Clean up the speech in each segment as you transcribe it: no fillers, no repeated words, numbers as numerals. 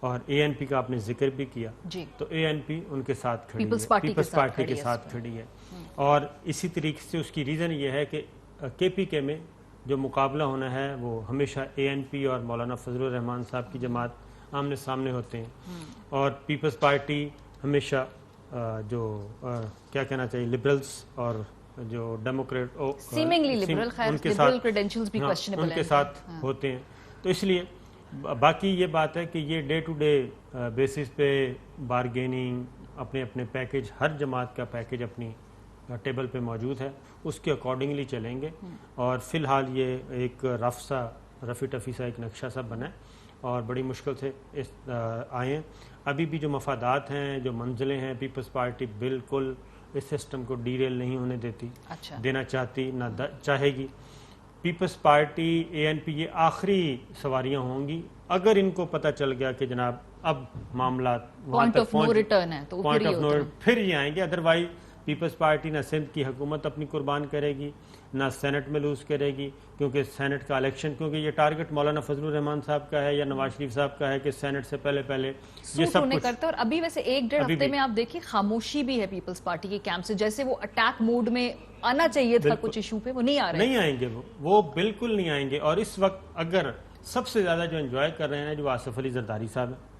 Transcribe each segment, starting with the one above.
اور اے N P کا آپ نے ذکر بھی کیا جی تو اے این پی ان کے ساتھ کھڑی ہے، پیپلز پارٹی کے ساتھ کھڑی ہے. اور اسی طریقے سے اس کی ریزن یہ ہے کہ کے پی کے میں جو مقابلہ ہونا ہے وہ ہمیشہ اے این پی اور مولانا فضل الرحمان صاحب کی جماعت آمنے سامنے ہوتے ہیں، اور پیپلز پارٹی ہمیشہ جو کیا کہنا چاہیے لبرلز اور جو ڈیموکریٹ سیمنگلی لبرل، خیر لبرل کریڈینشیلز بھی کوسچنیبل ہیں، ان کے ساتھ ہوتے ہیں. تو اس لیے باقی یہ بات ہے کہ یہ ڈے ٹو ڈے بیسس پہ بارگیننگ، اپنے اپنے پیکج، ہر جماعت کا پیکج اپنی ٹیبل پہ موجود ہے، اس کے اکارڈنگلی چلیں گے. اور فی الحال یہ ایک رفی ٹفی سا ایک نقشہ سا بنا ہے اور بڑی مشکل سے آئے ہیں. ابھی بھی جو مفادات ہیں، جو منزلیں ہیں، پیپلز پارٹی بالکل اس سسٹم کو ڈیریل نہیں ہونے دیتی، دینا چاہتی نہ چاہے گی. پیپلز پارٹی، اے این پی یہ آخری سواریاں ہوں گی. اگر ان کو پتہ چل گیا کہ جناب اب معاملات پوائنٹ آف نو ریٹرن ہے تو پھر یہ آئیں گے. ادروائز پیپلز پارٹی نہ سندھ کی حکومت اپنی قربان کرے گی، نہ سینٹ میں لوز کرے گی، کیونکہ سینٹ کا الیکشن، کیونکہ یہ ٹارگٹ مولانا فضل الرحمان صاحب کا ہے یا نواز شریف صاحب کا ہے کہ سینٹ سے پہلے یہ سب کچھ کرتا ہے. اور ابھی ویسے ایک ڈیڑھ ہفتے میں آپ دیکھیں خاموشی بھی ہے پیپلز پارٹی کے کیمپ سے، جیسے وہ اٹیک موڈ میں آنا چاہیے تھا کچھ ایشو پہ، وہ نہیں آ رہے، نہیں آئیں گے، وہ بالکل نہیں آئیں گے. اور اس وقت اگر سب سے زیادہ جو انجوائے کر رہے ہیں جو آصف علی زرداری صاحب ہیں،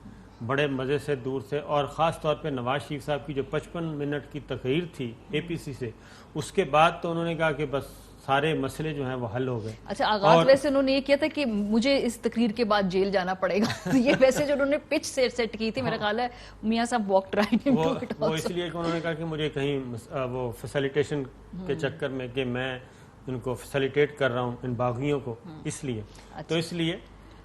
بڑے مزے سے دور سے، اور خاص طور پہ نواز شریف صاحب کی جو 55 منٹ کی تقریر تھی اے پی سی سے، اس کے بعد تو انہوں نے کہا کہ بس سارے مسئلے جو ہیں وہ حل ہو گئے. اچھا آغاز ویسے انہوں نے یہ کیا تھا کہ مجھے اس تقریر کے بعد جیل جانا پڑے گا، یہ ویسے جو انہوں نے پچ سیٹ کی تھی، میرا خیال ہے میاں صاحب واکڈ رائٹ انٹو اٹ. وہ اس لیے کہ انہوں نے کہا کہ مجھے کہیں وہ فیسیلیٹیشن کے چکر میں کہ میں ان کو فیسیلیٹیٹ کر رہا ہوں ان باغیوں کو، اس لیے تو اس لیے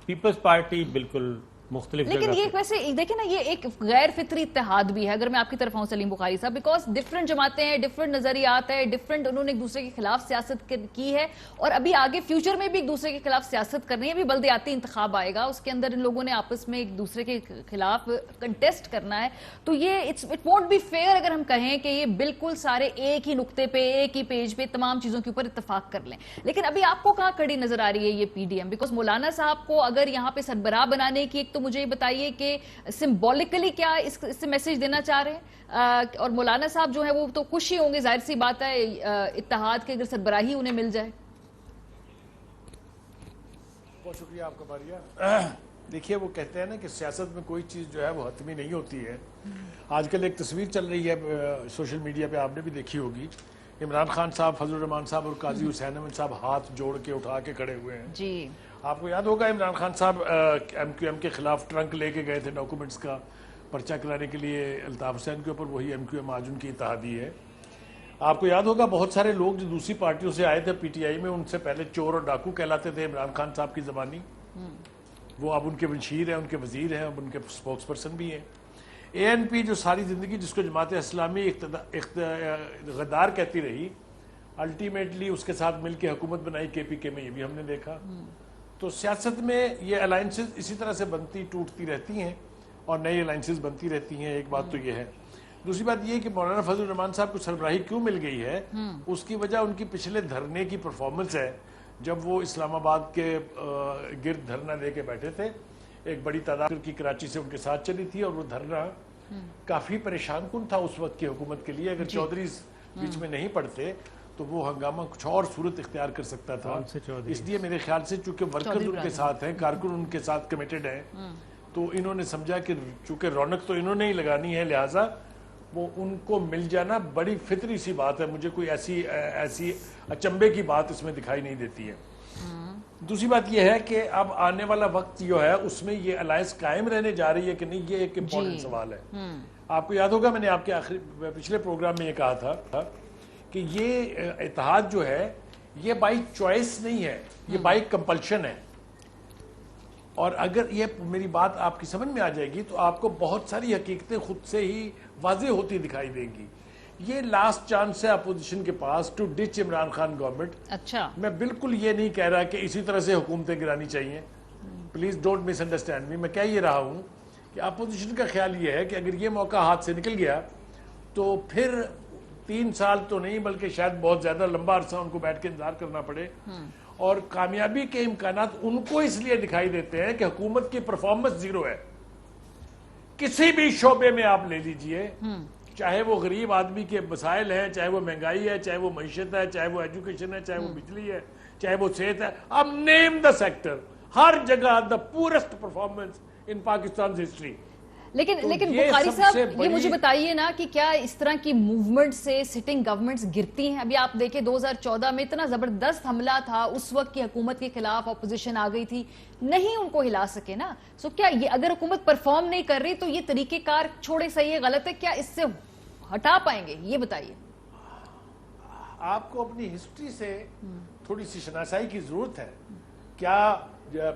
پیپلز پارٹی بالکل مختلف. لیکن یہ ویسے دیکھیں نا، یہ ایک غیر فطری اتحاد بھی ہے. اگر میں آپ کی طرف آؤں سلیم بخاری صاحب، بیکاز ڈفرنٹ جماعتیں ہیں، ڈفرنٹ نظریات ہیں، ڈفرنٹ انہوں نے ایک دوسرے کے خلاف سیاست کی ہے، اور ابھی آگے فیوچر میں بھی ایک دوسرے کے خلاف سیاست کرنی ہے. ابھی بلدیاتی انتخاب آئے گا، اس کے اندر ان لوگوں نے آپس میں ایک دوسرے کے خلاف کنٹیسٹ کرنا ہے. تو یہ اٹ وونٹ بی فیئر اگر ہم کہیں کہ یہ بالکل سارے ایک ہی نقطے پہ، ایک ہی پیج پہ تمام چیزوں کے اوپر اتفاق کر لیں. لیکن ابھی آپ کو کہاں کھڑی نظر آ رہی ہے یہ پی ڈی ایم؟ بیکاز مولانا صاحب کو اگر یہاں پہ سربراہ بنانے کی، ایک تو مجھے یہ بتائیے کہ سمبولکلی کیا اس سے میسج دینا چاہ رہے ہیں، اور مولانا صاحب جو ہیں وہ تو خوش ہی ہوں گے، ظاہر سی بات ہے اتحاد کے اگر سربراہی انہیں مل جائے. بہت شکریہ آپ کا باریہ. دیکھیے وہ کہتے ہیں نا کہ سیاست میں کوئی چیز جو ہے وہ حتمی نہیں ہوتی ہے. آج کل ایک تصویر چل رہی ہے سوشل میڈیا پہ، آپ نے بھی دیکھی ہوگی، عمران خان صاحب، فضل الرحمان صاحب اور قاضی حسین احمد صاحب ہاتھ جوڑ کے اٹھا کے کھڑے ہوئے ہیں. جی آپ کو یاد ہوگا عمران خان صاحب ایم کیو ایم کے خلاف ٹرنک لے کے گئے تھے ڈاکومنٹس کا پرچہ کرانے کے لیے الطاف حسین کے اوپر، وہی ایم کیو ایم آج ان کی اتحادی ہے. آپ کو یاد ہوگا بہت سارے لوگ جو دوسری پارٹیوں سے آئے تھے پی ٹی آئی میں، ان سے پہلے چور اور ڈاکو کہلاتے تھے عمران خان صاحب کی زبانی. وہ اب ان کے منشیر ہیں، ان کے وزیر ہیں، اب ان کے سپوکس پرسن بھی ہیں. اے این پی جو ساری زندگی جس کو جماعت اسلامی غدار کہتی رہی، الٹیمیٹلی اس کے ساتھ مل کے حکومت بنائی کے پی کے میں، یہ بھی ہم نے دیکھا. تو سیاست میں یہ الائنسز اسی طرح سے بنتی ٹوٹتی رہتی ہیں اور نئی الائنسز بنتی رہتی ہیں. ایک بات تو یہ ہے. دوسری بات یہ کہ مولانا فضل الرحمان صاحب کو سربراہی کیوں مل گئی ہے، اس کی وجہ ان کی پچھلے دھرنے کی پرفارمنس ہے. جب وہ اسلام آباد کے گرد دھرنا لے کے بیٹھے تھے، ایک بڑی تعداد کی کراچی سے ان کے ساتھ چلی تھی، اور وہ دھرنا کافی پریشان کن تھا اس وقت کی حکومت کے لیے. اگر چودھریز بیچ میں نہیں پڑتے تو وہ ہنگامہ کچھ اور صورت اختیار کر سکتا تھا. اس لیے میرے خیال سے چونکہ ورکرز ان کے ساتھ ہیں، کارکن ان کے ساتھ کمیٹڈ ہیں، تو انہوں نے سمجھا کہ چونکہ رونق تو انہوں نے ہی لگانی ہے، لہٰذا وہ ان کو مل جانا بڑی فطری سی بات ہے. مجھے کوئی ایسی اچنبے کی بات اس میں دکھائی نہیں دیتی ہے. دوسری بات یہ ہے کہ اب آنے والا وقت جو ہے اس میں یہ الائنس قائم رہنے جا رہی ہے کہ نہیں، یہ ایک امپورٹنٹ سوال ہے. آپ کو یاد ہوگا میں نے آپ کے پچھلے پروگرام میں یہ کہا تھا کہ یہ اتحاد جو ہے یہ بائی چوائس نہیں ہے، یہ بائی کمپلشن ہے. اور اگر یہ میری بات آپ کی سمجھ میں آ جائے گی تو آپ کو بہت ساری حقیقتیں خود سے ہی واضح ہوتی دکھائی دیں گی. یہ لاسٹ چانس ہے اپوزیشن کے پاس to ditch Imran Khan government. اچھا میں بالکل یہ نہیں کہہ رہا کہ اسی طرح سے حکومتیں گرانی چاہیے، please don't miss understand me. میں کہہ یہ رہا ہوں کہ اپوزیشن کا خیال یہ ہے کہ اگر یہ موقع ہاتھ سے نکل گیا تو پھر 3 سال تو نہیں بلکہ شاید بہت زیادہ لمبا عرصہ ان کو بیٹھ کے انتظار کرنا پڑے. اور کامیابی کے امکانات ان کو اس لیے دکھائی دیتے ہیں کہ حکومت کی پرفارمنس زیرو ہے. کسی بھی شعبے میں آپ لے لیجئے، چاہے وہ غریب آدمی کے مسائل ہیں، چاہے وہ مہنگائی ہے، چاہے وہ معیشت ہے، چاہے وہ ایجوکیشن ہے، چاہے وہ بجلی ہے، چاہے وہ صحت ہے، اب نیم دا سیکٹر، ہر جگہ دا پورسٹ پرفارمنس ان پاکستان ہسٹری. لیکن بخاری صاحب یہ مجھے بتائیے نا کہ کیا اس طرح کی موومنٹ سے سٹنگ گورنمنٹس گرتی ہیں؟ ابھی آپ دیکھیں 2014 میں اتنا زبردست حملہ تھا، اس وقت کی حکومت کے خلاف اپوزیشن آ گئی تھی، نہیں ان کو ہلا سکے نا. سو کیا یہ اگر حکومت پرفارم نہیں کر رہی تو یہ طریقہ کار چھوڑے صحیح ہے غلط ہے، کیا اس سے ہٹا پائیں گے؟ یہ بتائیے. آپ کو اپنی ہسٹری سے تھوڑی سی شناسائی کی ضرورت ہے. کیا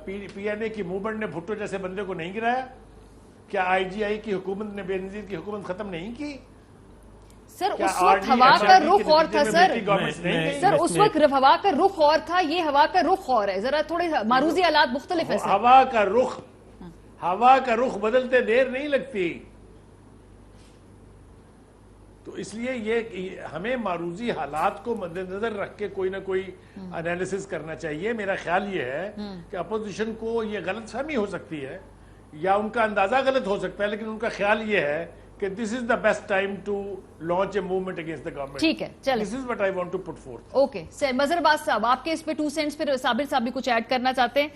پی این اے کی موومنٹ نے بھٹو جیسے بندے کو نہیں گرایا؟ کیا آئی جی آئی کی حکومت نے بے نظیر کی حکومت ختم نہیں کی؟ سر اس وقت ہوا کا رخ اور تھا سر اس وقت ہوا کا رخ اور تھا، یہ ہوا کا رخ اور ہے، ذرا تھوڑے معروضی حالات مختلف ہے. ہوا کا رخ بدلتے دیر نہیں لگتی. تو اس لیے یہ ہمیں معروضی حالات کو مد نظر رکھ کے کوئی نہ کوئی انالیسس کرنا چاہیے. میرا خیال یہ ہے کہ اپوزیشن کو یہ غلط فہمی ہو سکتی ہے یا ان کا اندازہ غلط ہو سکتا ہے، لیکن ان کا خیال یہ ہے کہ this is the best time to launch a movement against the government. ٹھیک ہے، چلیں. This is what I want to put forth. Okay sir Mazhar Abbas sahab, آپ کے اس پہ 2 سینٹس پھر صابر صاحب بھی کچھ ایڈ کرنا چاہتے ہیں.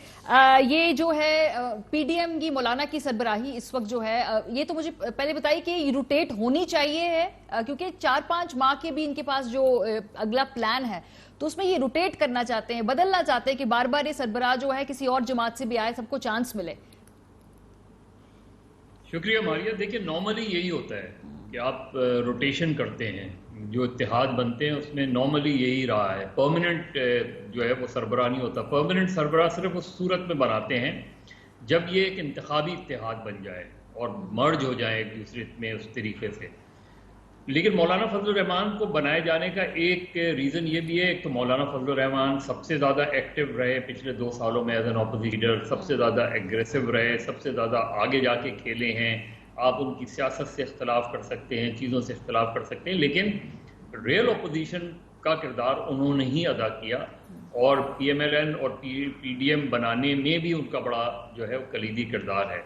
یہ جو ہے پی ڈی ایم کی مولانا کی سربراہی اس وقت جو ہے، یہ تو مجھے پہلے بتائیے کہ یہ روٹیٹ ہونی چاہیے ہے، کیونکہ 4-5 ماہ کے بھی ان کے پاس جو اگلا پلان ہے تو اس میں یہ روٹیٹ کرنا چاہتے ہیں، بدلنا چاہتے ہیں کہ بار بار یہ سربراہ جو ہے کسی اور جماعت سے بھی آئے، سب کو چانس ملے. شکریہ ماریہ. دیکھیں نارملی یہی ہوتا ہے کہ آپ روٹیشن کرتے ہیں، جو اتحاد بنتے ہیں اس میں نارملی یہی رہا ہے. پرماننٹ جو ہے وہ سربراہ نہیں ہوتا. پرماننٹ سربراہ صرف اس صورت میں بناتے ہیں جب یہ ایک انتخابی اتحاد بن جائے اور مرج ہو جائے ایک دوسرے میں اس طریقے سے. لیکن مولانا فضل الرحمان کو بنائے جانے کا ایک ریزن یہ بھی ہے، ایک تو مولانا فضل الرحمان سب سے زیادہ ایکٹیو رہے پچھلے 2 سالوں میں ایز این اپوزیشن لیڈر، سب سے زیادہ ایگریسو رہے، سب سے زیادہ آگے جا کے کھیلے ہیں. آپ ان کی سیاست سے اختلاف کر سکتے ہیں، چیزوں سے اختلاف کر سکتے ہیں، لیکن ریئل اپوزیشن کا کردار انہوں نے ہی ادا کیا، اور پی ایم ایل این اور پی ڈی ایم بنانے میں بھی ان کا بڑا جو ہے کلیدی کردار ہے.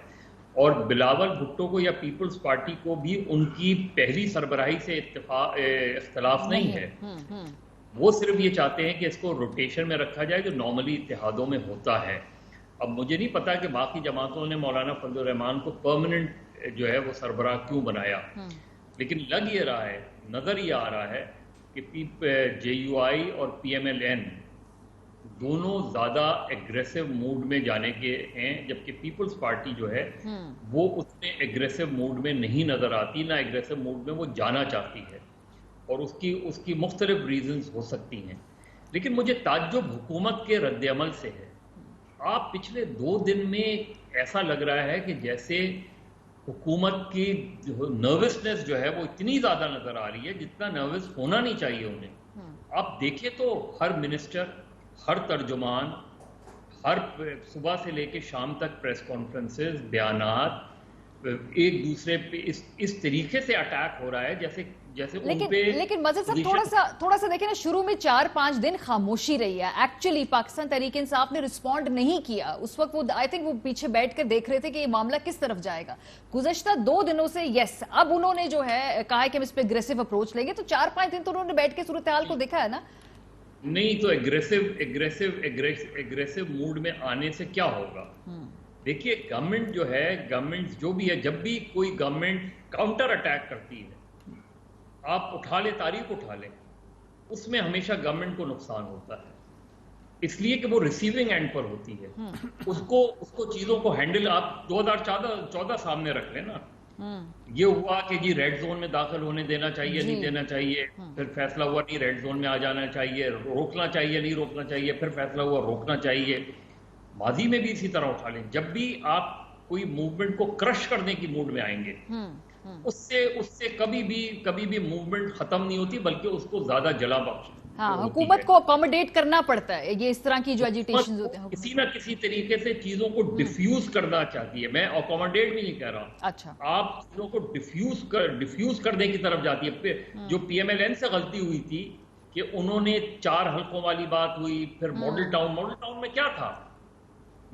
اور بلاول بھٹو کو یا پیپلز پارٹی کو بھی ان کی پہلی سربراہی سے اختلاف نہیں ہے. وہ صرف یہ چاہتے ہیں کہ اس کو روٹیشن میں رکھا جائے جو نارملی اتحادوں میں ہوتا ہے. اب مجھے نہیں پتا کہ باقی جماعتوں نے مولانا فضل الرحمان کو پرماننٹ جو ہے وہ سربراہ کیوں بنایا، لیکن لگ یہ رہا ہے، نظر یہ آ رہا ہے کہ جے یو آئی اور پی ایم ایل این دونوں زیادہ ایگریسو موڈ میں جانے کے ہیں، جبکہ پیپلز پارٹی جو ہے وہ اس میں ایگریسو موڈ میں نہیں نظر آتی، نہ ایگریسو موڈ میں وہ جانا چاہتی ہے، اور اس کی مختلف ریزنز ہو سکتی ہیں. لیکن مجھے تعجب حکومت کے رد عمل سے ہے. آپ پچھلے 2 دن میں ایسا لگ رہا ہے کہ جیسے حکومت کی نروسنس جو ہے وہ اتنی زیادہ نظر آ رہی ہے جتنا نروس ہونا نہیں چاہیے انہیں. آپ دیکھیں تو ہر منسٹر، ہر ترجمان، ہر صبح سے لے کے شام تک پریس کانفرنسز، بیانات، ایک دوسرے پہ اس طریقے سے اٹیک ہو رہا ہے جیسے لیکن مظہر صاحب تھوڑا سا دیکھیں نا، شروع میں 4-5 دن خاموشی رہی ہے. ایکچولی پاکستان تحریک انصاف نے رسپونڈ نہیں کیا. اس وقت وہ آئی تھنک وہ پیچھے بیٹھ کر دیکھ رہے تھے کہ یہ معاملہ کس طرف جائے گا. گزشتہ 2 دنوں سے یس اب انہوں نے جو ہے کہا ہے کہ ہم اس پہ اگریسو اپروچ لیں گے، تو 4-5 دن تو انہوں نے بیٹھ کے صورتحال کو دیکھا ہے نا. نہیں تو ایگریسو موڈ میں آنے سے کیا ہوگا؟ دیکھیے گورنمنٹ جو ہے، گورنمنٹ جو بھی ہے، جب بھی کوئی گورنمنٹ کاؤنٹر اٹیک کرتی ہے، آپ اٹھا لیں، تاریخ اٹھا لیں، اس میں ہمیشہ گورنمنٹ کو نقصان ہوتا ہے، اس لیے کہ وہ ریسیونگ اینڈ پر ہوتی ہے. اس کو چیزوں کو ہینڈل آپ 2014 سامنے رکھ لیں نا. یہ ہوا کہ جی ریڈ زون میں داخل ہونے دینا چاہیے نہیں دینا چاہیے، پھر فیصلہ ہوا نہیں ریڈ زون میں آ جانا چاہیے، روکنا چاہیے نہیں روکنا چاہیے، پھر فیصلہ ہوا روکنا چاہیے. ماضی میں بھی اسی طرح اٹھا لیں. جب بھی آپ کوئی موومنٹ کو کرش کرنے کی موڈ میں آئیں گے، اس سے کبھی بھی موومنٹ ختم نہیں ہوتی، بلکہ اس کو زیادہ جلا بخش. ہاں، حکومت کو اکوموڈیٹ کرنا پڑتا ہے. یہ اس طرح کی جو ایجیٹیشنز ہوتے ہیں کسی نہ کسی طریقے سے چیزوں کو ڈیفیوز کرنا چاہتی ہے. میں اکوموڈیٹ بھی نہیں کہہ رہا، اچھا آپ چیزوں کو ڈیفیوز کرنے کی طرف جاتی ہے. جو پی ایم ایل این سے غلطی ہوئی تھی کہ انہوں نے 4 حلقوں والی بات ہوئی، پھر ماڈل ٹاؤن میں کیا تھا؟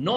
9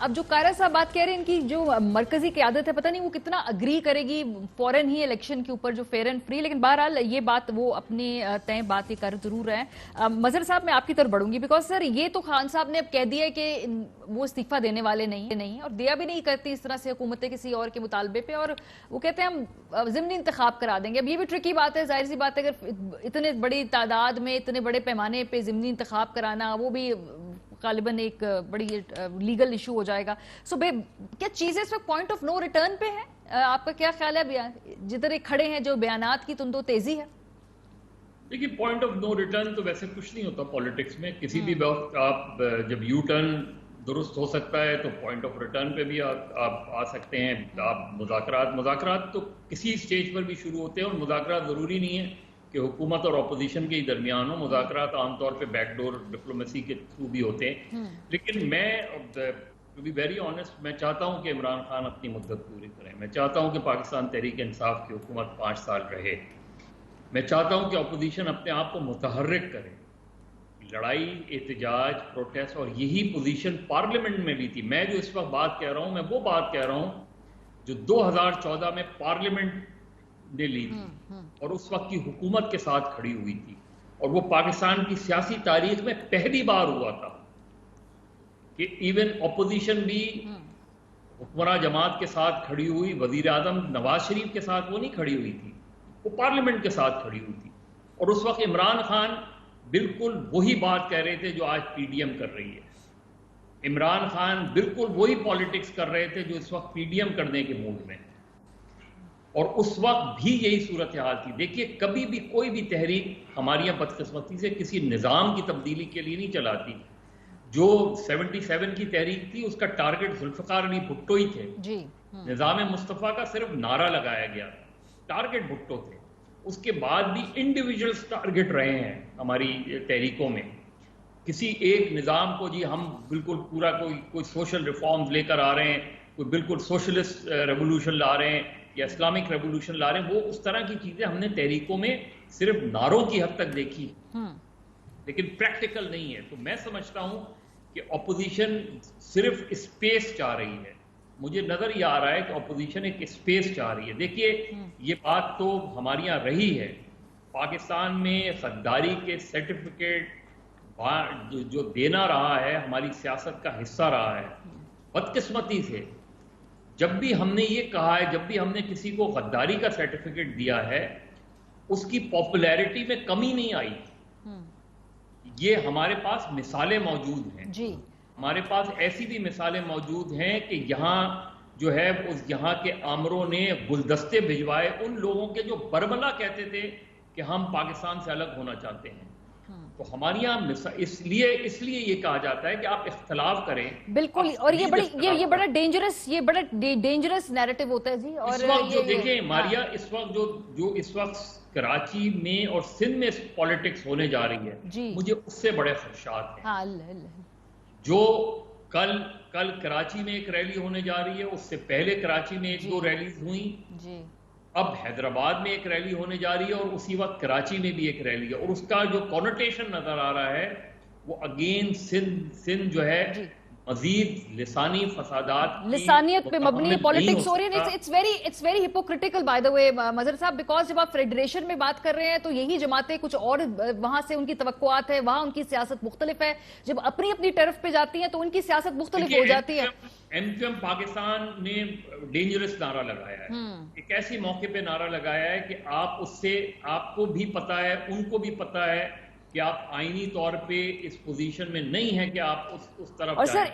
اب جو کائرہ صاحب بات کہہ رہے ہیں ان کی جو مرکزی قیادت ہے پتہ نہیں وہ کتنا اگری کرے گی فوراً ہی الیکشن کے اوپر جو فیئر اینڈ فری، لیکن بہرحال یہ بات وہ اپنی طے بات یہ کر ضرور رہے ہیں۔ مظہر صاحب میں آپ کی طرف بڑھوں گی بیکاز سر یہ تو خان صاحب نے اب کہہ دیا ہے کہ وہ استعفیٰ دینے والے نہیں اور دیا بھی نہیں کرتی اس طرح سے حکومتیں کسی اور کے مطالبے پہ، اور وہ کہتے ہیں ہم ضمنی انتخاب کرا دیں گے۔ اب یہ بھی ٹرکی بات ہے، ظاہر سی بات ہے اگر اتنے بڑی تعداد میں اتنے بڑے پیمانے پہ ضمنی انتخاب کرانا وہ بھی غالباً ایک بڑی لیگل ایشو ہو جائے گا۔ سو کیا چیزیں اس وقت پوائنٹ آف نو ریٹرن پہ ہے؟ آپ کا کیا خیال ہے؟ جدھر کھڑے ہیں جو بیانات کی تندو تیزی ہے؟ دیکھیے پوائنٹ آف نو ریٹرن تو ویسے کچھ نہیں ہوتا پالیٹکس میں، کسی بھی وقت آپ جب یو ٹرن درست ہو سکتا ہے تو پوائنٹ آف ریٹرن پہ بھی آپ آ سکتے ہیں۔ آپ مذاکرات تو کسی سٹیج پر بھی شروع ہوتے ہیں، اور مذاکرات ضروری نہیں ہے کہ حکومت اور اپوزیشن کے درمیان ہو، مذاکرات عام طور پہ بیک ڈور ڈپلومیسی کے تھرو بھی ہوتے ہیں۔ لیکن میں ٹو بی ویری آنیسٹ میں چاہتا ہوں کہ عمران خان اپنی مدت پوری کریں، میں چاہتا ہوں کہ پاکستان تحریک انصاف کی حکومت 5 سال رہے، میں چاہتا ہوں کہ اپوزیشن اپنے آپ کو متحرک کرے، لڑائی احتجاج پروٹیسٹ، اور یہی پوزیشن پارلیمنٹ میں بھی تھی۔ میں جو اس وقت بات کہہ رہا ہوں میں وہ بات کہہ رہا ہوں جو 2014 میں پارلیمنٹ نے لی تھی اور اس وقت کی حکومت کے ساتھ کھڑی ہوئی تھی، اور وہ پاکستان کی سیاسی تاریخ میں پہلی بار ہوا تھا کہ ایون اپوزیشن بھی حکمراں جماعت کے ساتھ کھڑی ہوئی۔ وزیر اعظم نواز شریف کے ساتھ وہ نہیں کھڑی ہوئی تھی، وہ پارلیمنٹ کے ساتھ کھڑی ہوئی تھی، اور اس وقت عمران خان بالکل وہی بات کہہ رہے تھے جو آج پی ڈی ایم کر رہی ہے۔ عمران خان بالکل وہی پالیٹکس کر رہے تھے جو اس وقت پی ڈی ایم کرنے کے موڈ میں، اور اس وقت بھی یہی صورتحال تھی۔ دیکھیے کبھی بھی کوئی بھی تحریک ہماری یہاں بدقسمتی سے کسی نظام کی تبدیلی کے لیے نہیں چلاتی۔ جو 77 کی تحریک تھی اس کا ٹارگٹ ذوالفقار علی بھٹو ہی تھے، نظام مصطفیٰ کا صرف نعرہ لگایا گیا، ٹارگٹ بھٹو تھے۔ اس کے بعد بھی انڈیویجولز ٹارگٹ رہے ہیں ہماری تحریکوں میں، کسی ایک نظام کو جی ہم بالکل پورا کوئی سوشل ریفارمز لے کر آ رہے ہیں، کوئی بالکل سوشلسٹ ریولوشن لا رہے ہیں یا اسلامک ریولوشن لا رہے ہیں، وہ اس طرح کی چیزیں ہم نے تحریکوں میں صرف نعروں کی حد تک دیکھی لیکن پریکٹیکل نہیں ہے۔ تو میں سمجھتا ہوں کہ اپوزیشن صرف اسپیس چاہ رہی ہے، مجھے نظر یہ آ رہا ہے کہ اپوزیشن ایک اسپیس چاہ رہی ہے۔ دیکھیے یہ بات تو ہمارے یہاں رہی ہے، پاکستان میں غداری کے سرٹیفکیٹ جو دینا رہا ہے ہماری سیاست کا حصہ رہا ہے۔ بدقسمتی سے جب بھی ہم نے یہ کہا ہے، جب بھی ہم نے کسی کو غداری کا سرٹیفکیٹ دیا ہے اس کی پاپولیرٹی میں کمی نہیں آئی۔ یہ ہمارے پاس مثالیں موجود ہیں، ہمارے پاس ایسی بھی مثالیں موجود ہیں کہ یہاں جو ہے اس یہاں کے آمروں نے گلدستے بھجوائے ان لوگوں کے جو برملا کہتے تھے کہ ہم پاکستان سے الگ ہونا چاہتے ہیں۔ تو ہمارے یہاں اس لیے یہ کہا جاتا ہے کہ آپ اختلاف کریں بالکل، اور یہ بڑا ڈینجرس نیریٹو ہوتا ہے جی۔ اور اس وقت جو دیکھیں ماریا، اس وقت جو اس وقت کراچی میں اور سندھ میں پالیٹکس ہونے جا رہی ہے، مجھے اس سے بڑے خدشات ہیں۔ جو کل کراچی میں ایک ریلی ہونے جا رہی ہے، اس سے پہلے کراچی میں 1-2 ریلیز ہوئیں، اب حیدرآباد میں ایک ریلی ہونے جا رہی ہے، اور اسی وقت کراچی میں بھی ایک ریلی ہے، اور اس کا جو کونوٹیشن نظر آ رہا ہے وہ اگین سندھ جو ہے مزید لسانی فسادات، لسانیت پہ مبنی پالیٹکس ہو رہی ہے۔ It's very hypocritical by the way Mazhar sahab, because جب آپ فیڈریشن میں بات کر رہے ہیں تو یہی جماعتیں کچھ اور وہاں سے ان کی توقعات ہے، وہاں ان کی سیاست مختلف ہے، جب اپنی ٹرف پہ جاتی ہیں تو ان کی سیاست مختلف ہو جاتی ہے۔ ایم کیو ایم پاکستان نے ڈینجرس نعرہ لگایا ہے، ایک ایسی موقع پہ نعرہ لگایا ہے کہ آپ کو بھی پتا ہے، ان کو بھی پتا ہے کہ آپ آئینی طور پہ اس پوزیشن میں نہیں ہے کہ آپ اس طرف اور سر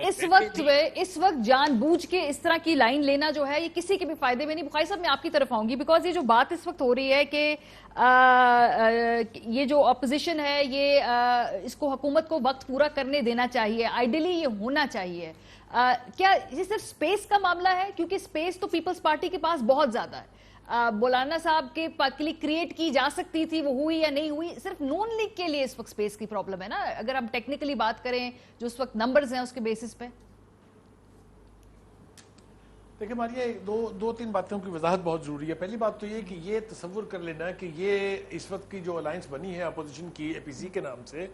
اس وقت جان بوجھ کے اس طرح کی لائن لینا جو ہے یہ کسی کے بھی فائدے میں نہیں۔ بخاری صاحب میں آپ کی طرف آؤں گی، بیکاز یہ جو بات اس وقت ہو رہی ہے کہ یہ جو اپوزیشن ہے یہ اس کو حکومت کو وقت پورا کرنے دینا چاہیے، آئیڈیلی یہ ہونا چاہیے، کیا یہ صرف سپیس کا معاملہ ہے؟ کیونکہ سپیس تو پیپلز پارٹی کے پاس بہت زیادہ ہے، مولانا صاحب کے لیے کریٹ کی جا سکتی تھی، وہ ہوئی یا نہیں ہوئی، صرف نون لیگ کے لیے اس وقت سپیس کی پرابلم ہے نا، اگر ہم ٹیکنیکلی بات کریں جو اس وقت نمبرز ہیں اس کے بیسس پہ۔ دیکھیں ماریا، دو تین باتوں کی وضاحت بہت ضروری ہے۔ پہلی بات تو یہ کہ یہ تصور کر لینا کہ یہ اس وقت کی جو الائنس بنی ہے اپوزیشن کی اے پی سی کے نام سے،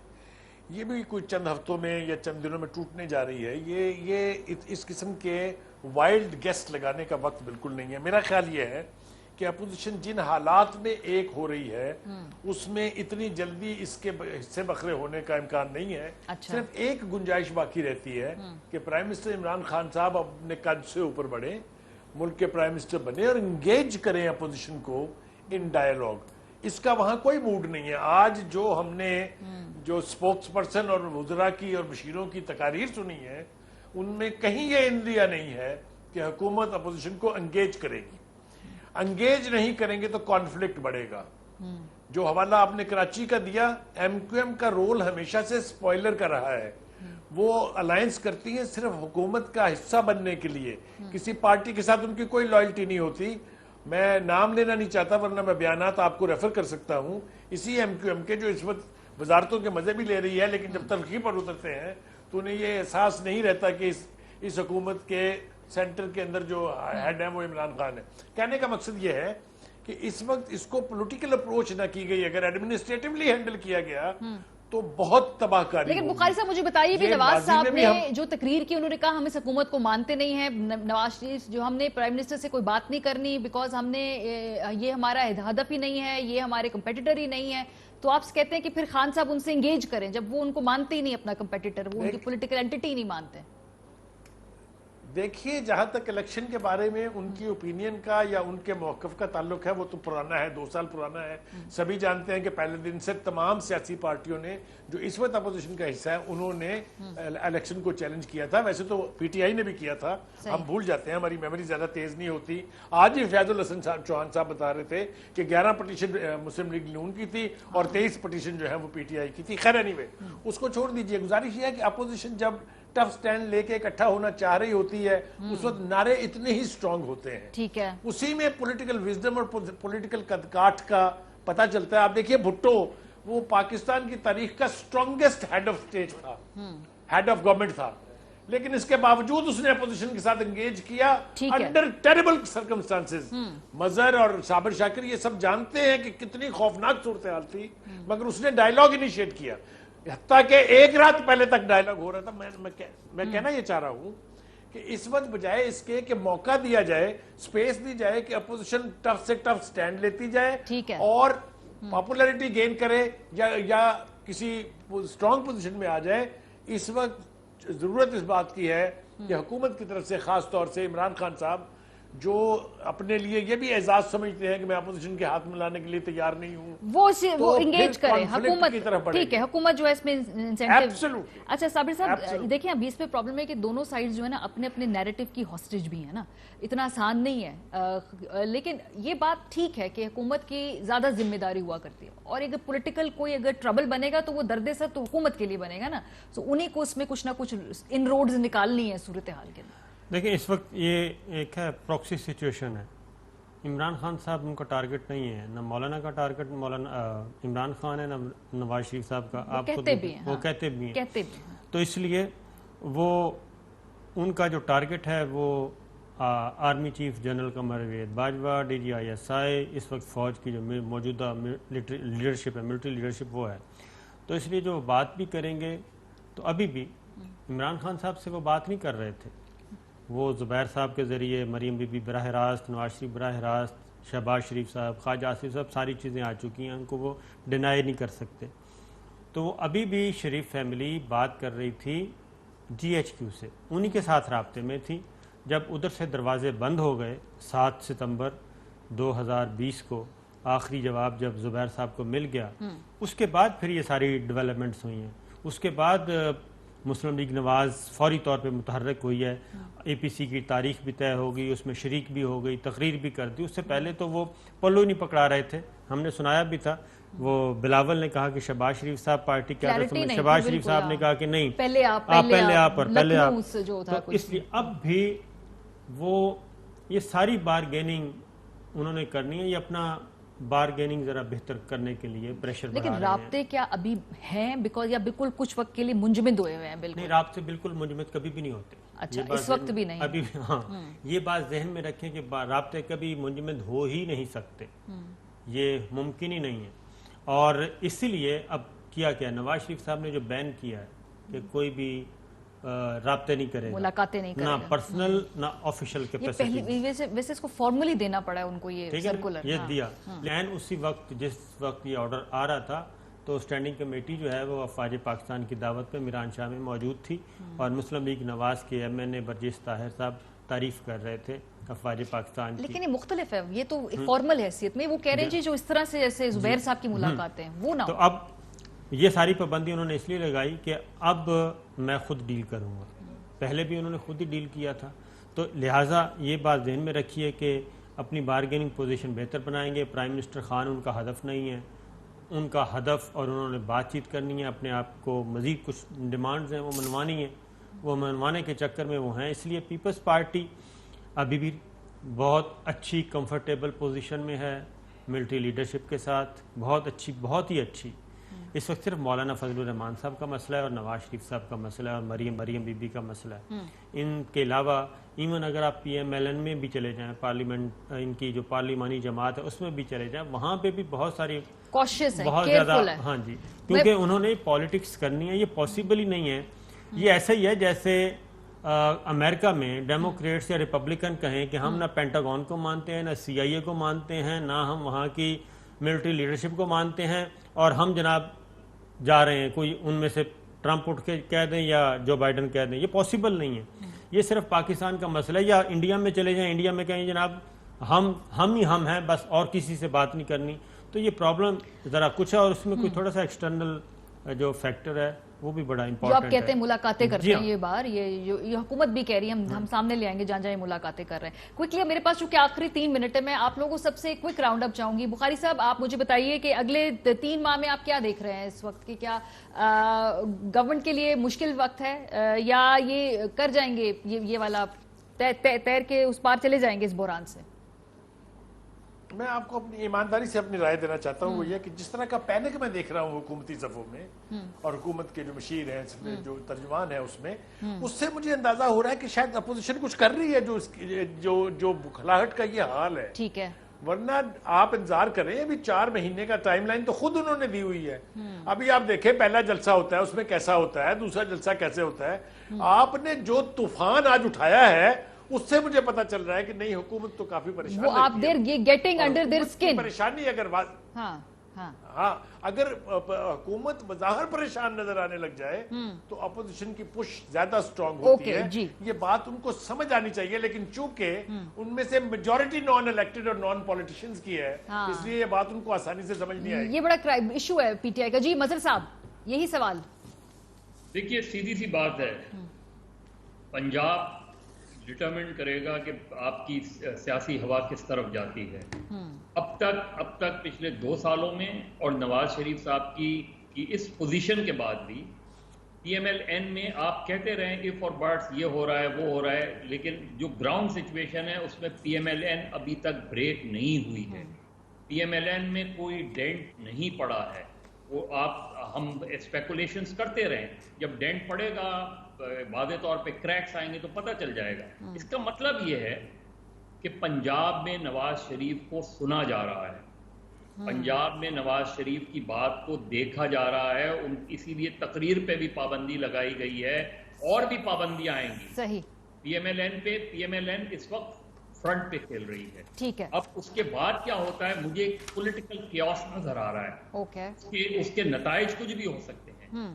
یہ بھی کوئی چند ہفتوں میں یا چند دنوں میں ٹوٹنے جا رہی ہے. یہ اس قسم کے وائلڈ گیسٹ لگانے کا وقت بالکل نہیں ہے. میرا خیال یہ ہے کہ اپوزیشن جن حالات میں ایک ہو رہی ہے اس میں اتنی جلدی اس کے حصے بکھرے ہونے کا امکان نہیں ہے. صرف ایک گنجائش باقی رہتی ہے کہ پرائم منسٹر عمران خان صاحب اپنے قد سے اوپر بڑھیں, ملک کے پرائم منسٹر بنے اور انگیج کریں اپوزیشن کو ان ڈائیلاگ. اس کا وہاں کوئی موڈ نہیں ہے. آج جو ہم نے جو سپوکس پرسن اور وزراء کی اور مشیروں کی تقاریر سنی ہے ان میں کہیں یہ اندیا نہیں ہے کہ حکومت اپوزیشن کو انگیج کرے گی. انگیج نہیں کریں گے تو کانفلکٹ بڑھے گا. جو حوالہ آپ نے کراچی کا دیا, ایم کیو ایم کا رول ہمیشہ سے سپوائلر کا رہا ہے. وہ الائنس کرتی ہے صرف حکومت کا حصہ بننے کے لیے, کسی پارٹی کے ساتھ ان کی کوئی لائلٹی نہیں ہوتی. میں نام لینا نہیں چاہتا ورنہ میں بیانات آپ کو ریفر کر سکتا ہوں اسی ایم کیو ایم کے, جو اس وقت وزارتوں کے مزے بھی لے رہی ہے لیکن جب تلخی پر اترتے ہیں تو انہیں یہ احساس نہیں رہتا کہ اس حکومت کے سینٹر کے اندر جو ہیڈ ہے وہ عمران خان ہے. کہنے کا مقصد یہ ہے کہ اس وقت اس کو پولیٹیکل اپروچ نہ کی گئی, اگر ایڈمنسٹریٹولی ہینڈل کیا گیا تو بہت تباہ کاری. لیکن بخاری صاحب مجھے بتائیے بھی, نواز صاحب نے جو تقریر کی انہوں نے کہا ہم اس حکومت کو مانتے نہیں ہیں. نواز شریف جو ہم نے پرائم منسٹر سے کوئی بات نہیں کرنی بیکاز ہم نے یہ ہمارا ہدف ہی نہیں ہے, یہ ہمارے کمپیٹیٹر ہی نہیں ہے. تو آپ کہتے ہیں کہ پھر خان صاحب ان سے انگیج کریں جب وہ ان کو مانتے ہی نہیں اپنا کمپیٹیٹر, وہ ان کی پولیٹیکل اینٹی نہیں مانتے. دیکھیے جہاں تک الیکشن کے بارے میں ان کی اوپینین کا یا ان کے موقف کا تعلق ہے وہ تو پرانا ہے, 2 سال پرانا ہے. سبھی جانتے ہیں کہ پہلے دن سے تمام سیاسی پارٹیوں نے جو اس وقت اپوزیشن کا حصہ ہے انہوں نے الیکشن کو چیلنج کیا تھا. ویسے تو پی ٹی آئی نے بھی کیا تھا, ہم بھول جاتے ہیں, ہماری میموری زیادہ تیز نہیں ہوتی. آج ہی فیاض الحسن چوہان صاحب بتا رہے تھے کہ 11 پٹیشن مسلم لیگ نون کی تھی اور 23 پٹیشن جو ہے وہ پی ٹی آئی کی تھی. خیر اینی وے اس کو چھوڑ دیجئے. گزارش یہ ہے کہ اپوزیشن جب ٹف سٹینڈ لے کے اکٹھا ہونا چاہ رہی ہوتی ہے اس وقت نعرے اتنے ہی سٹرونگ ہوتے ہیں. ٹھیک ہے, اسی میں پولیٹیکل وزڈم اور پولیٹیکل قدکاٹ کا پتہ چلتا ہے. آپ دیکھیے بھٹو وہ پاکستان کی تاریخ کا سٹرونگسٹ ہیڈ آف اسٹیٹ تھا, ہیڈ آف گورنمنٹ تھا, لیکن اس کے باوجود اس نے اپوزیشن کے ساتھ انگیج کیا انڈر ٹیریبل سرکمسٹانسز. مظہر اور صابر شاکر یہ سب جانتے ہیں کہ کتنی خوفناک صورتحال تھی, مگر اس نے ڈائیلاگ انیشیٹ کیا. حتیٰ کہ ایک رات پہلے تک ڈائیلاگ ہو رہا تھا. میں کہنا یہ چاہ رہا ہوں کہ اس وقت بجائے اس کے کہ موقع دیا جائے, سپیس دی جائے کہ اپوزیشن ٹف سے ٹف سٹینڈ لیتی جائے اور پاپولیرٹی گین کرے یا کسی سٹرونگ پوزیشن میں آ جائے. اس وقت ضرورت اس بات کی ہے کہ حکومت کی طرف سے خاص طور سے عمران خان صاحب جو اپنے لیے یہ بھی اعزاز سمجھتے ہیں کہ میں اپوزیشن کے ہاتھ میں لانے کے لیے تیار نہیں ہوں, وہ انگیج کریں حکومت. ٹھیک ہے, حکومت جو ہے اس میں انسینٹیو. اچھا صابر صاحب دیکھیں ابھی اس پہ پرابلم ہے کہ دونوں سائڈز جو ہے نا اپنے اپنے نیریٹو کی ہاسٹیج بھی ہیں نا, اتنا آسان نہیں ہے. لیکن یہ بات ٹھیک ہے کہ حکومت کی زیادہ ذمہ داری ہوا کرتی ہے, اور اگر پولیٹیکل کوئی اگر ٹربل بنے گا تو وہ درد سر تو حکومت کے لیے بنے گا نا. تو انہیں کو اس میں کچھ نہ کچھ ان روڈز نکالنی ہے صورتحال کے اندر. دیکھیں اس وقت یہ ایک ہے پروکسی سچویشن ہے. عمران خان صاحب ان کا ٹارگٹ نہیں ہے, نہ مولانا کا ٹارگٹ مولانا عمران خان ہے, نہ نواز شریف صاحب کا. آپ کہتے بھی ہیں, وہ کہتے بھی ہیں. تو اس لیے وہ ان کا جو ٹارگٹ ہے وہ army chief general Qamar Javed Bajwa, D G I S I, اس وقت فوج کی جو موجودہ لیڈرشپ ہے, ملٹری لیڈرشپ وہ ہے. تو اس لیے جو بات بھی کریں گے تو ابھی بھی عمران خان صاحب سے وہ بات نہیں کر رہے تھے. وہ زبیر صاحب کے ذریعے, مریم بی بی براہ راست, نواز شریف براہ راست, شہباز شریف صاحب, خواجہ آصف صاحب, ساری چیزیں آ چکی ہیں, ان کو وہ ڈینائی نہیں کر سکتے. تو ابھی بھی شریف فیملی بات کر رہی تھی جی ایچ کیو سے, انہی کے ساتھ رابطے میں تھی. جب ادھر سے دروازے بند ہو گئے 7 ستمبر 2020 کو آخری جواب جب زبیر صاحب کو مل گیا, اس کے بعد پھر یہ ساری ڈیولپمنٹس ہوئی ہیں. اس کے بعد مسلم لیگ نواز فوری طور پہ متحرک ہوئی ہے. اے پی سی کی تاریخ بھی طے ہو گئی, اس میں شریک بھی ہو گئی, تقریر بھی کر دی. اس سے پہلے تو وہ پلو نہیں پکڑا رہے تھے, ہم نے سنایا بھی تھا. وہ بلاول نے کہا کہ شہباز شریف صاحب پارٹی کیا تھا, شہباز شریف صاحب نے کہا کہ نہیں پہلے آپ. تو اس لیے اب بھی وہ یہ ساری بارگیننگ انہوں نے کرنی ہے, یہ اپنا بارگیننگ ذرا بہتر کرنے کے لیے پریشر بڑھا رہے ہیں. لیکن رابطے کیا ابھی ہیں بیکاز یا بالکل کچھ وقت کے لیے منجمد ہوئے ہوئے ہیں؟ بالکل نہیں, رابطے بالکل منجمد کبھی بھی نہیں ہوتے. اچھا, اس وقت بھی نہیں ابھی. ہاں, یہ بات ذہن میں رکھیں کہ رابطے کبھی منجمد ہو ہی نہیں سکتے, یہ ممکن ہی نہیں ہے. اور اسی لیے اب کیا کیا نواز شریف صاحب نے جو بین کیا ہے کہ کوئی بھی رابطے نہیں کرے گا، ملاقاتیں نہیں کرے نہ گا، پرسنل نہ آفیشیل یہ کیپیسٹی، پہلی ویسے اس کو فارملی دینا پڑا ہے ان کو یہ ٹھیک ہے سرکولر، یہ دیا لین اسی وقت جس وقت یہ آرڈر آ رہا تھا تو اسٹینڈنگ کمیٹی جو ہے وہ افواج پاکستان کی دعوت پہ میران شاہ میں موجود تھی اور مسلم لیگ نواز کے ایم این اے برجیش طاہر صاحب تعریف کر رہے تھے افواج پاکستان کی. لیکن یہ مختلف ہے، یہ تو فارمل حیثیت میں، وہ کہہ رہے ہیں جی جو اس طرح سے جیسے زبیر صاحب کی ملاقاتیں ہیں وہ نہ تو اب یہ ساری پابندی انہوں نے اس لیے لگائی کہ اب میں خود ڈیل کروں گا. پہلے بھی انہوں نے خود ہی ڈیل کیا تھا، تو لہٰذا یہ بات ذہن میں رکھیے کہ اپنی بارگیننگ پوزیشن بہتر بنائیں گے. پرائم منسٹر خان ان کا ہدف نہیں ہے، ان کا ہدف اور انہوں نے بات چیت کرنی ہے، اپنے آپ کو مزید کچھ ڈیمانڈز ہیں وہ منوانی ہیں، وہ منوانے کے چکر میں وہ ہیں. اس لیے پیپلز پارٹی ابھی بھی بہت اچھی کمفرٹیبل پوزیشن میں ہے ملٹری لیڈرشپ کے ساتھ، بہت اچھی، بہت ہی اچھی. اس وقت صرف مولانا فضل الرحمان صاحب کا مسئلہ ہے اور نواز شریف صاحب کا مسئلہ ہے اور مریم بی بی کا مسئلہ ہے. ان کے علاوہ ایون اگر آپ پی ایم ایل این میں بھی چلے جائیں، پارلیمنٹ ان کی جو پارلیمانی جماعت ہے اس میں بھی چلے جائیں، وہاں پہ بھی بہت ساری کوشش ہے، بہت زیادہ، ہاں جی، کیونکہ انہوں نے پالیٹکس کرنی ہے. یہ پاسبل ہی نہیں ہے. یہ ایسا ہی ہے جیسے امریکہ میں ڈیموکریٹس یا ریپبلکن کہیں کہ ہم نہ پینٹاگون کو مانتے ہیں، نہ سی آئی اے کو مانتے ہیں، نہ ہم وہاں کی ملٹری لیڈرشپ کو مانتے ہیں، اور ہم جناب جا رہے ہیں کوئی ان میں سے ٹرمپ اٹھ کے کہہ دیں یا جو بائیڈن کہہ دیں. یہ پاسبل نہیں ہے. یہ صرف پاکستان کا مسئلہ ہے. یا انڈیا میں چلے جائیں، انڈیا میں کہیں جناب ہم ہی ہیں بس، اور کسی سے بات نہیں کرنی. تو یہ پرابلم ذرا کچھ ہے، اور اس میں کوئی تھوڑا سا ایکسٹرنل جو فیکٹر ہے وہ بھی بڑا امپورٹنٹ ہے. جو آپ کہتے ہیں ملاقاتیں کرتے ہیں یہ بار، یہ حکومت بھی کہہ رہی ہے ہم سامنے لے آئیں گے جہاں جہاں ملاقاتیں کر رہے ہیں. کوئکلی میرے پاس چونکہ آخری 3 منٹ ہے، میں آپ لوگوں سب سے کوئک راؤنڈ اپ چاہوں گی. بخاری صاحب آپ مجھے بتائیے کہ اگلے 3 ماہ میں آپ کیا دیکھ رہے ہیں اس وقت، کہ کیا گورنمنٹ کے لیے مشکل وقت ہے یا یہ کر جائیں گے، یہ والا تیر کے اس پار چلے جائیں گے اس بحران سے؟ میں آپ کو اپنی ایمانداری سے اپنی رائے دینا چاہتا ہوں. وہ یہ کہ جس طرح کا پینک میں دیکھ رہا ہوں حکومتی صفوں میں اور حکومت کے جو مشیر ہیں، جو ترجمان ہیں، اس میں اس سے مجھے اندازہ ہو رہا ہے کہ شاید اپوزیشن کچھ کر رہی ہے جو بکھلاہٹ کا یہ حال ہے. ٹھیک ہے، ورنہ آپ انتظار کریں. ابھی 4 مہینے کا ٹائم لائن تو خود انہوں نے دی ہوئی ہے. ابھی آپ دیکھیں پہلا جلسہ ہوتا ہے اس میں کیسا ہوتا ہے، دوسرا جلسہ کیسے ہوتا ہے. آپ نے جو طوفان آج اٹھایا ہے اس سے مجھے پتا چل رہا ہے کہ نہیں، حکومت تو کافی پریشان وہ آپ گیٹنگ انڈر دیر اسکن پریشانی اگر ہاں اگر حکومت بظاہر پریشان نظر آنے لگ جائے تو اپوزیشن کی پش زیادہ سٹرونگ ہوتی ہے. یہ بات ان کو سمجھ آنی چاہیے، لیکن چونکہ ان میں سے میجورٹی نان الیکٹڈ اور نان پولیٹیشینز کی ہے، اس لیے یہ بات ان کو آسانی سے سمجھ نہیں آئی. یہ بڑا ایشو ہے پی ٹی آئی کا. جی مظہر صاحب یہی سوال. دیکھیے سیدھی سی بات ہے، پنجاب ڈٹرمنٹ کرے گا کہ آپ کی سیاسی ہوا کس طرف جاتی ہے. اب تک پچھلے 2 سالوں میں اور نواز شریف صاحب کی اس پوزیشن کے بعد بھی پی ایم ایل این میں آپ کہتے رہیں کہ فار بارڈس یہ ہو رہا ہے وہ ہو رہا ہے، لیکن جو گراؤنڈ سچویشن ہے اس میں پی ایم ایل این ابھی تک بریک نہیں ہوئی ہے. پی ایم ایل این میں کوئی ڈینٹ نہیں پڑا ہے. وہ ہم اسپیکولیشنز کرتے رہیں، جب ڈینٹ پڑے گا واضح طور پہ کریکس آئیں گے تو پتہ چل جائے گا. اس کا مطلب یہ ہے کہ پنجاب میں نواز شریف کو سنا جا رہا ہے، پنجاب میں نواز شریف کی بات کو دیکھا جا رہا ہے. اسی لیے تقریر پہ بھی پابندی لگائی گئی ہے، اور بھی پابندیاں آئیں گی. صحیح. پی ایم ایل این اس وقت فرنٹ پہ کھیل رہی ہے. ٹھیک ہے. اب اس کے بعد کیا ہوتا ہے، مجھے پولیٹیکل کیوس نظر آ رہا ہے. اوکے. اس کے نتائج کچھ بھی ہو سکتے ہیں.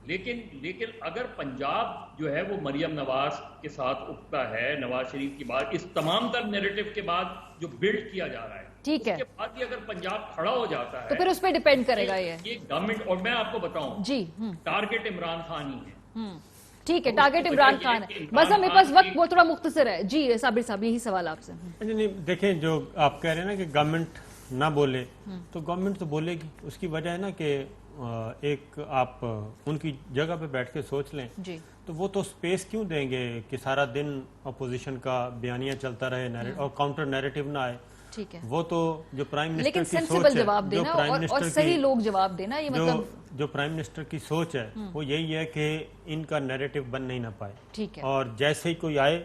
لیکن اگر پنجاب جو ہے وہ مریم نواز کے ساتھ اٹھتا ہے، نواز شریف کی بات اس تمام تر نیریٹو کے بعد جو بلڈ کیا جا رہا ہے، ٹھیک ہے، اس کے بعد بھی اگر پنجاب کھڑا ہو جاتا ہے تو پھر اس پہ ڈیپینڈ کرے گا یہ گورنمنٹ. اور میں آپ کو بتاؤں جی ٹارگٹ عمران خان ہی ہے. ٹھیک ہے، ٹارگٹ عمران خان ہے. بس میرے پاس وقت وہ تھوڑا مختصر ہے. جی صابر صاحب یہی سوال آپ سے. دیکھیں جو آپ کہہ رہے ہیں نا کہ گورنمنٹ نہ بولے، تو گورنمنٹ تو بولے گی. اس کی وجہ ہے نا کہ ایک آپ ان کی جگہ پہ بیٹھ کے سوچ لیں تو وہ تو سپیس کیوں دیں گے کہ سارا دن اپوزیشن کا بیانیہ چلتا رہے اور کاؤنٹر نیریٹو نہ آئے. وہ تو جو پرائم منسٹر کی سوچ ہے، اور صحیح لوگ جواب دینا، یہ مطلب جو پرائم منسٹر کی سوچ ہے وہ یہی ہے کہ ان کا نیریٹو بن نہیں نہ پائے. اور جیسے ہی کوئی آئے